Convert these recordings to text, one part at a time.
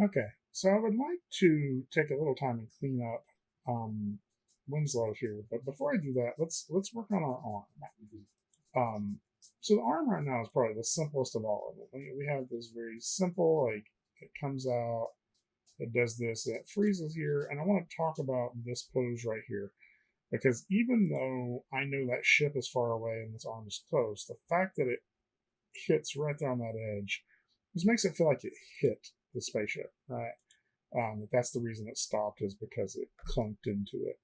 Okay, so I would like to take a little time and clean up Winslow here, but before I do that, let's work on our arm. Um, so the arm right now is probably the simplest of all of them. We have this very simple, like it comes out, it does this, it freezes here, and I want to talk about this pose right here because even though I know that ship is far away and this arm is close, the fact that it hits right there on that edge just makes it feel like it hit the spaceship, right? That's the reason it stopped is because it clunked into it.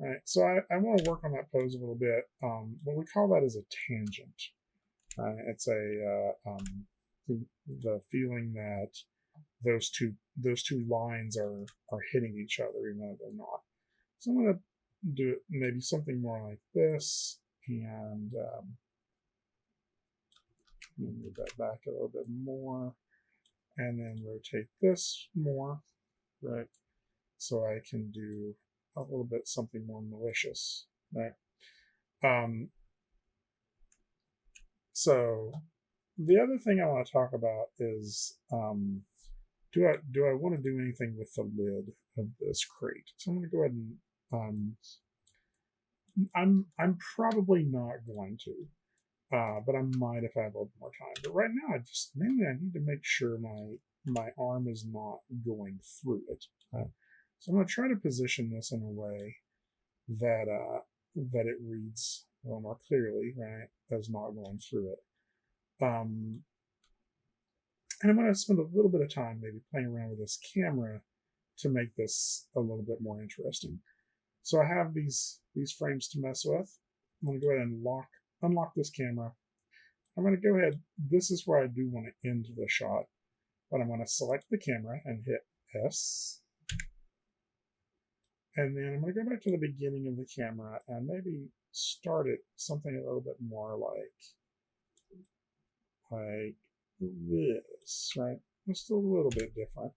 Right, so I want to work on that pose a little bit. What we call that is a tangent. It's the feeling that those two lines are hitting each other, even though they're not. So I'm going to do it maybe something more like this, and move that back a little bit more, and then rotate this more, right? So I can do a little bit something more malicious, right? So the other thing I want to talk about is do I want to do anything with the lid of this crate? So I'm going to go ahead and I'm probably not going to, but I might if I have a little more time. But right now, I need to make sure my arm is not going through it. So I'm going to try to position this in a way that that it reads a little more clearly, right? As not going through it. And I'm going to spend a little bit of time maybe playing around with this camera to make this a little bit more interesting. So I have these frames to mess with. I'm going to go ahead and unlock this camera. I'm going to go ahead. This is where I do want to end the shot, but I'm going to select the camera and hit S. And then I'm going to go back to the beginning of the camera and maybe start it something a little bit more like this, right? Just a little bit different.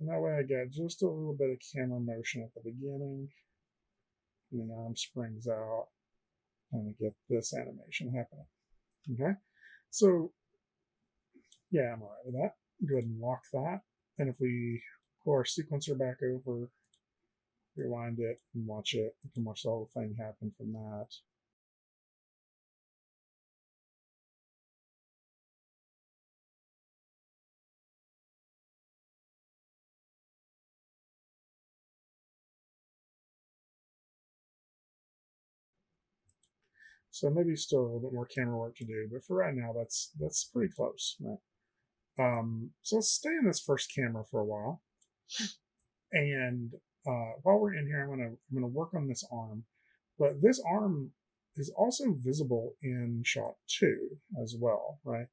And that way I get just a little bit of camera motion at the beginning. And the arm springs out. And we get this animation happening. Okay? So, yeah, I'm alright with that. Go ahead and lock that. And if we pull our sequencer back over, rewind it, and watch it, we can watch the whole thing happen from that. So maybe still a little bit more camera work to do, but for right now, that's pretty close. Right? So let's stay in this first camera for a while, and while we're in here, I'm gonna work on this arm, but this arm is also visible in shot 2 as well, right?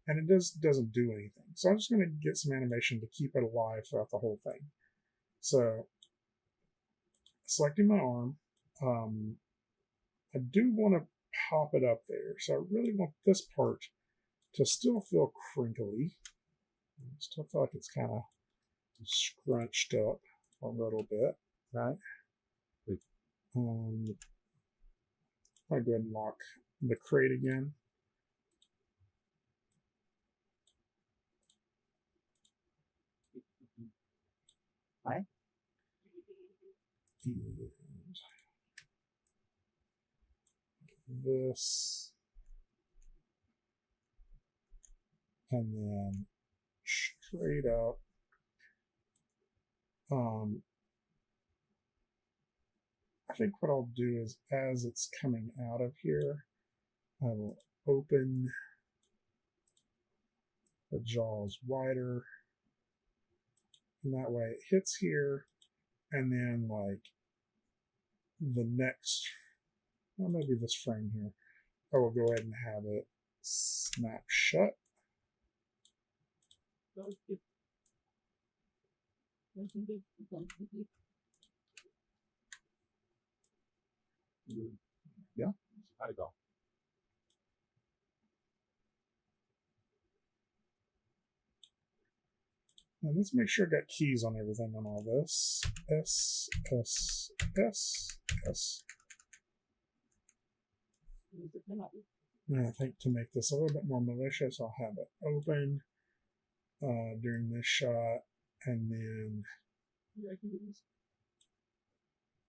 And it doesn't do anything. So I'm just gonna get some animation to keep it alive throughout the whole thing. So selecting my arm, I do want to pop it up there. So I really want this part to still feel crinkly. I still feel like it's kind of scrunched up a little bit, right? I'll go ahead and lock the crate again. Hi. And this. And then straight up. I think what I'll do is as it's coming out of here, I will open the jaws wider. And that way it hits here, and then like the next, well, maybe this frame here, I will go ahead and have it snap shut. Yeah. How'd it go? And let's make sure I got keys on everything on all this. S, S, S, S. And I think to make this a little bit more malicious, I'll have it open during this shot, And then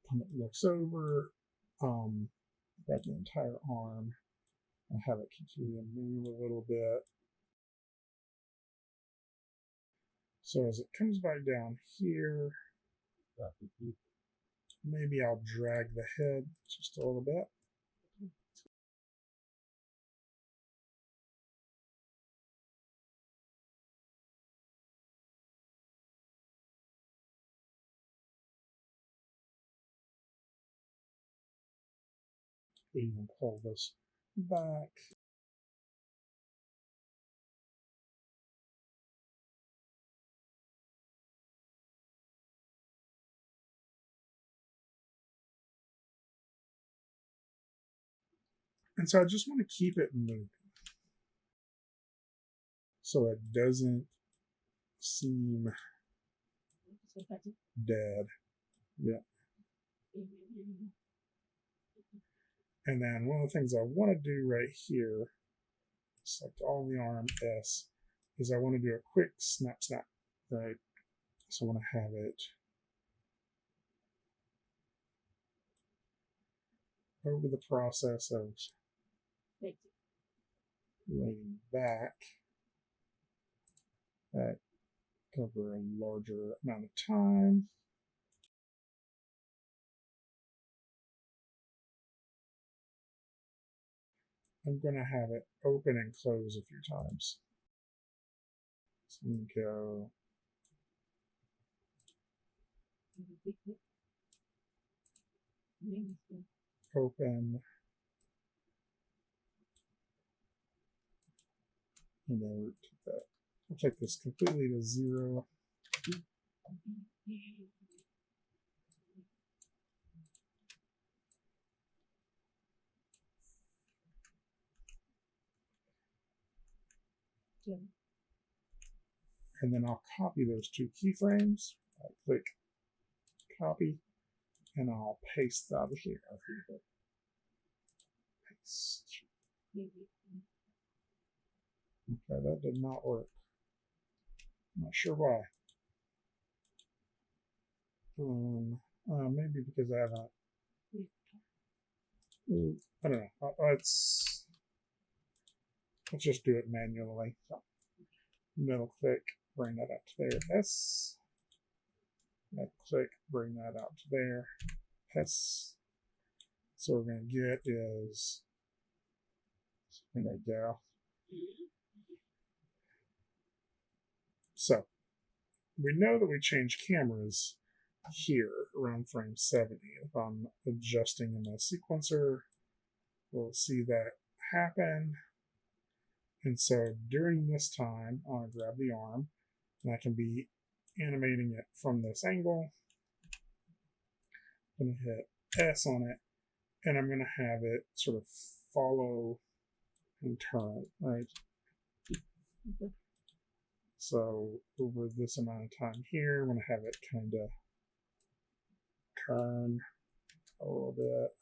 when it looks over, got the entire arm. I have it continue to move a little bit. So as it comes back down here, maybe I'll drag the head just a little bit. Even pull this back. And so I just want to keep it moving so it doesn't seem dead. Yeah. And then one of the things I want to do right here, select all the arm S, is I want to do a quick snap, right? So I want to have it over the process of laying back over a larger amount of time. I'm going to have it open and close a few times. So I'm going to go open, and then we'll take that. I'll take this completely to 0. And then I'll copy those 2 keyframes. I'll click copy, and I'll paste that here. Paste. Okay, that did not work. I'm not sure why. Maybe because I haven't. I don't know. Let's just do it manually. Middle click, bring that out to there. S. Middle click, bring that out to there. S. So what we're going to get is, there we go. So we know that we changed cameras here around frame 70. If I'm adjusting in the sequencer, we'll see that happen. And so during this time, I'm going to grab the arm, and I can be animating it from this angle. I'm going to hit S on it, and I'm going to have it sort of follow and turn, right? So over this amount of time here, I'm going to have it kind of turn a little bit.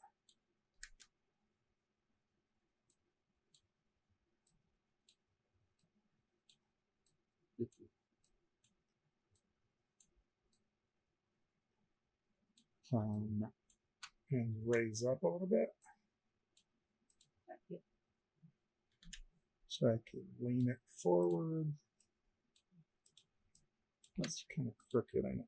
And raise up a little bit. So I can lean it forward. That's kind of crooked, ain't it?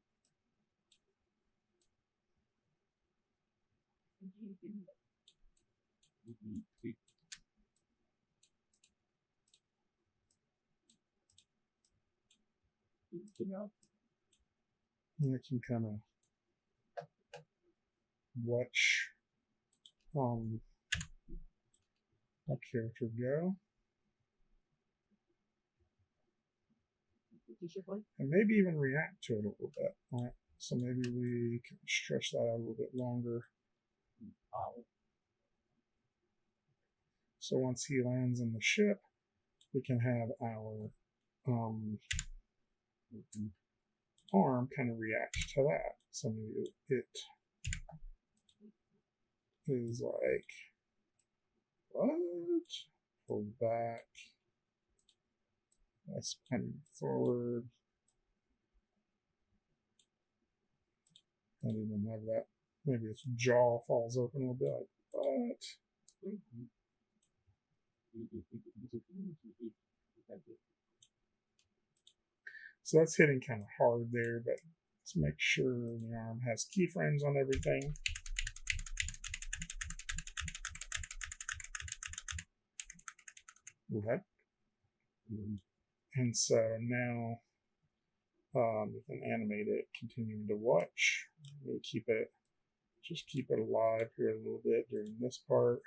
And I can kind of watch that character go. And maybe even react to it a little bit. All right. So maybe we can stretch that out a little bit longer. So once he lands in the ship, we can have our arm kind of react to that. So maybe it is like, what? Pull back. That's penning forward. I didn't even have that. Maybe its jaw falls open a little bit like that. So that's hitting kind of hard there, but let's make sure the arm has keyframes on everything. Okay. And so now you can animate it, continuing to watch. We'll keep it alive here a little bit during this part.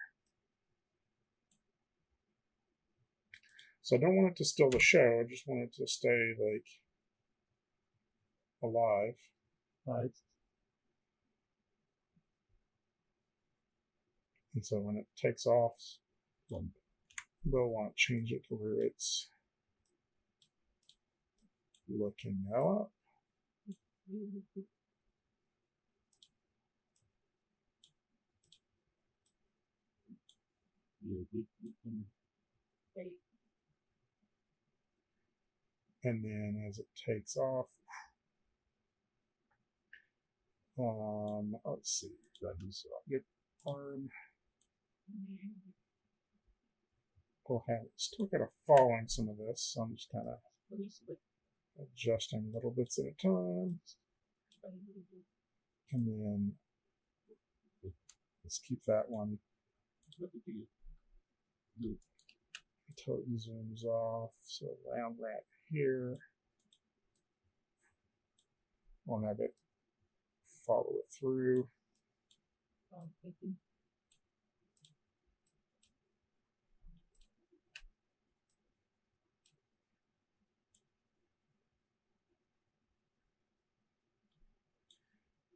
So I don't want it to still the show, I just want it to stay like alive. Right. And so when it takes off, we'll want to change it to where it's looking up. And then as it takes off, let's see, get arm. We'll have it still kind of following some of this, so I'm just kind of adjusting little bits at a time. And then let's keep that one until it zooms off. So around that here, we'll have it follow it through.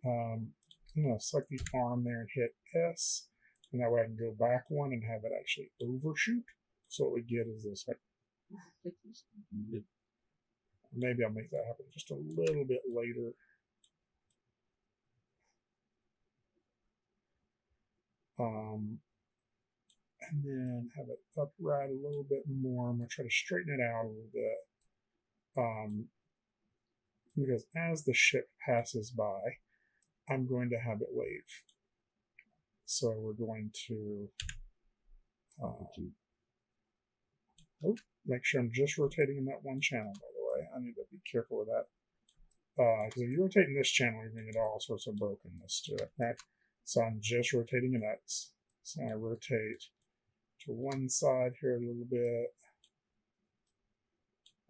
I'm going to select the arm there and hit S, and that way I can go back one and have it actually overshoot. So what we get is this. Maybe I'll make that happen just a little bit later. And then have it upright a little bit more. I'm going to try to straighten it out a little bit. Because as the ship passes by, I'm going to have it wave. So we're going to make sure I'm just rotating in that one channel, by the way. I need to be careful with that. Because if you rotate in this channel, you're going to get all sorts of brokenness to it. Right? So I'm just rotating in X. So I rotate to one side here a little bit.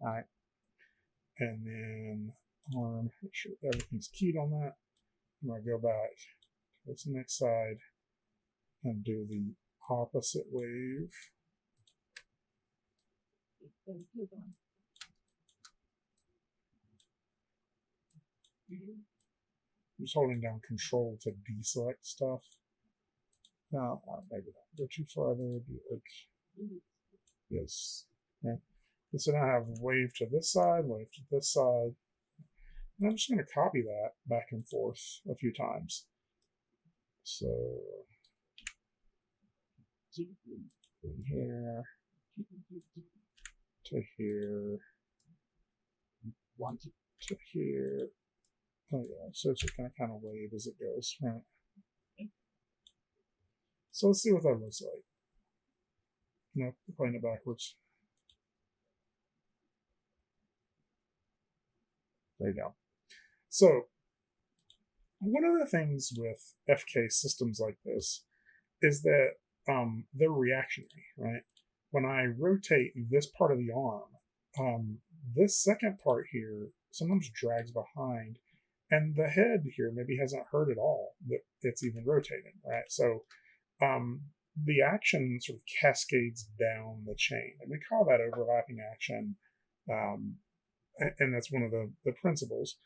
All right. And then arm, make sure everything's keyed on that. I'm going to go back to this next side and do the opposite wave. I'm just holding down Control to deselect stuff. No, maybe not go too far there. Do like yes. Okay. So now I have wave to this side, wave to this side. And I'm just going to copy that back and forth a few times. So from here to here, to here. Oh yeah, so it's just going to kind of wave as it goes. Right. So let's see what that looks like. No, playing it backwards. There you go. So one of the things with FK systems like this is that they're reactionary, right? When I rotate this part of the arm, this second part here sometimes drags behind, and the head here maybe hasn't heard at all that it's even rotating, right? So the action sort of cascades down the chain, and we call that overlapping action, and that's one of the principles.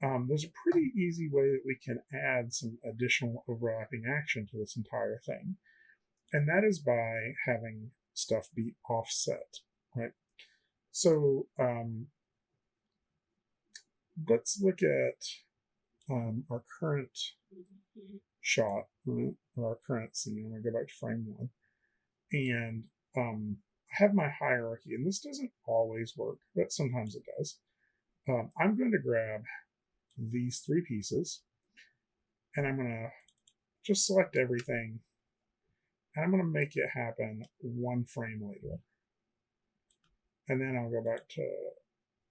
There's a pretty easy way that we can add some additional overlapping action to this entire thing, and that is by having stuff be offset, right? So let's look at our current shot, or our current scene. I'm going to go back to frame 1. And I have my hierarchy, and this doesn't always work, but sometimes it does. I'm going to grab these 3 pieces, and I'm going to just select everything, and I'm going to make it happen one frame later. And then I'll go back to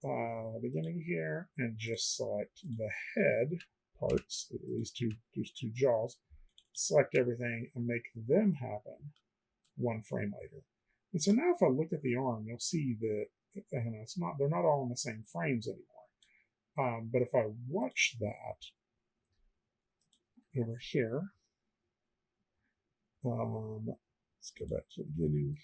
the beginning here and just select the head parts, these two jaws, select everything and make them happen one frame later. And so now if I look at the arm, you'll see that they're not all in the same frames anymore. But if I watch that over here, let's go back to the beginning.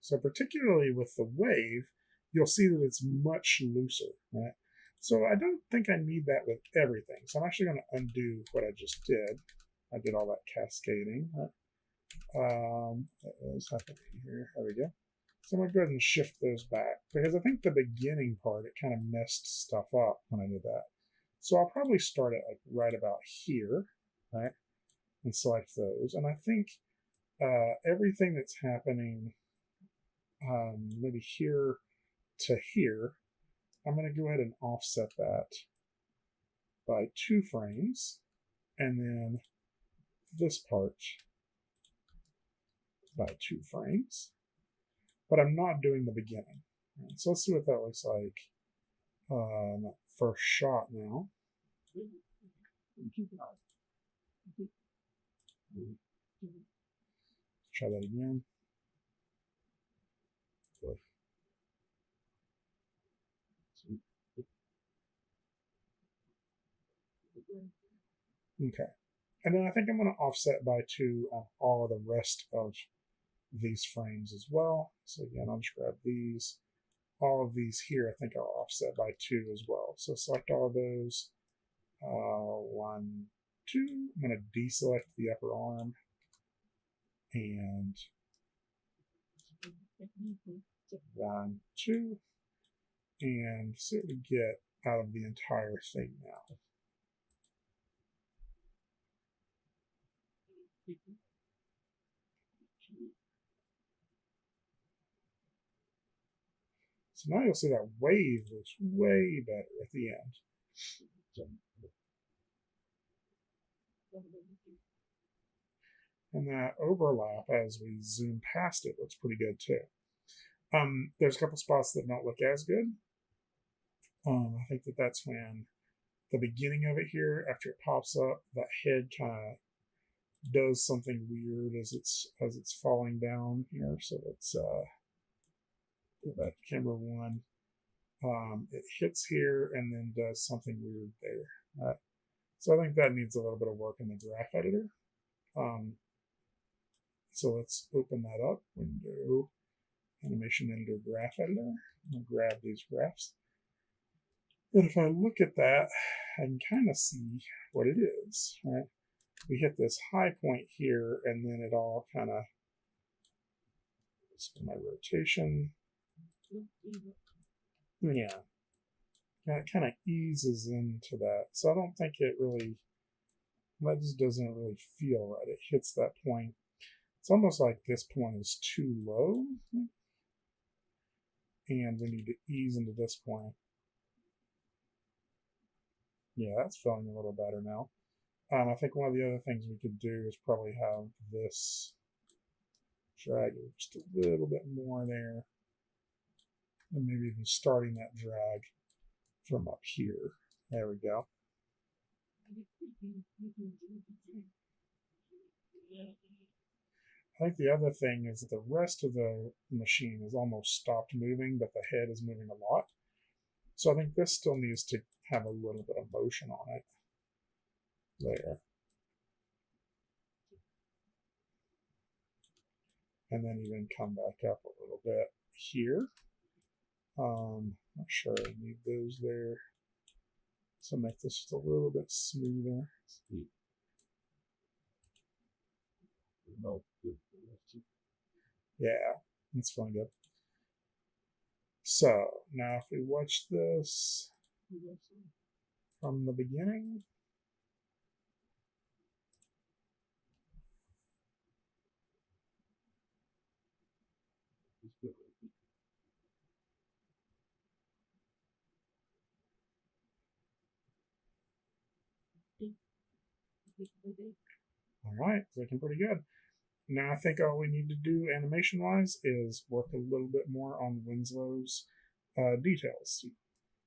So particularly with the wave, you'll see that it's much looser, right? So I don't think I need that with everything. So I'm actually going to undo what I just did. I did all that cascading. What was happening here? There we go. So I'm going to go ahead and shift those back because I think the beginning part, it kind of messed stuff up when I did that. So I'll probably start it like right about here, right? And select those. And I think everything that's happening maybe here to here, I'm going to go ahead and offset that by 2 frames, and then this part by 2 frames, but I'm not doing the beginning. Right, so let's see what that looks like first shot now. Try that again. Okay. And then I think I'm going to offset by 2 on all of the rest of these frames as well. So again, I'll just grab these. All of these here, I think I'll offset by 2 as well. So select all of those. 1, 2. I'm going to deselect the upper arm. And 1, 2. And see what we get out of the entire thing now. So now you'll see that wave looks way better at the end. And that overlap as we zoom past it looks pretty good too. There's a couple spots that don't look as good. I think that's when the beginning of it here, after it pops up, that head kind of does something weird as it's falling down here. So let's go back to camera 1. It hits here and then does something weird there. So I think that needs a little bit of work in the graph editor. So let's open that up. Window, Animation Editor, Graph Editor. I'm going to grab these graphs. And if I look at that, I can kind of see what it is, right? We hit this high point here, and then it all kind of, let's do my rotation. Yeah. And it kind of eases into that. So I don't think it really, that just doesn't really feel right. It hits that point. It's almost like this point is too low. And we need to ease into this point. Yeah, that's feeling a little better now. I think one of the other things we could do is probably have this drag just a little bit more there. And maybe even starting that drag from up here. There we go. I think the other thing is that the rest of the machine is almost stopped moving, but the head is moving a lot. So I think this still needs to have a little bit of motion on it. There. And then even come back up a little bit here. Not sure I need those there. So make this just a little bit smoother. Yeah, that's feeling good. So now if we watch this from the beginning, All right, looking pretty good. Now I think all we need to do animation-wise is work a little bit more on Winslow's details.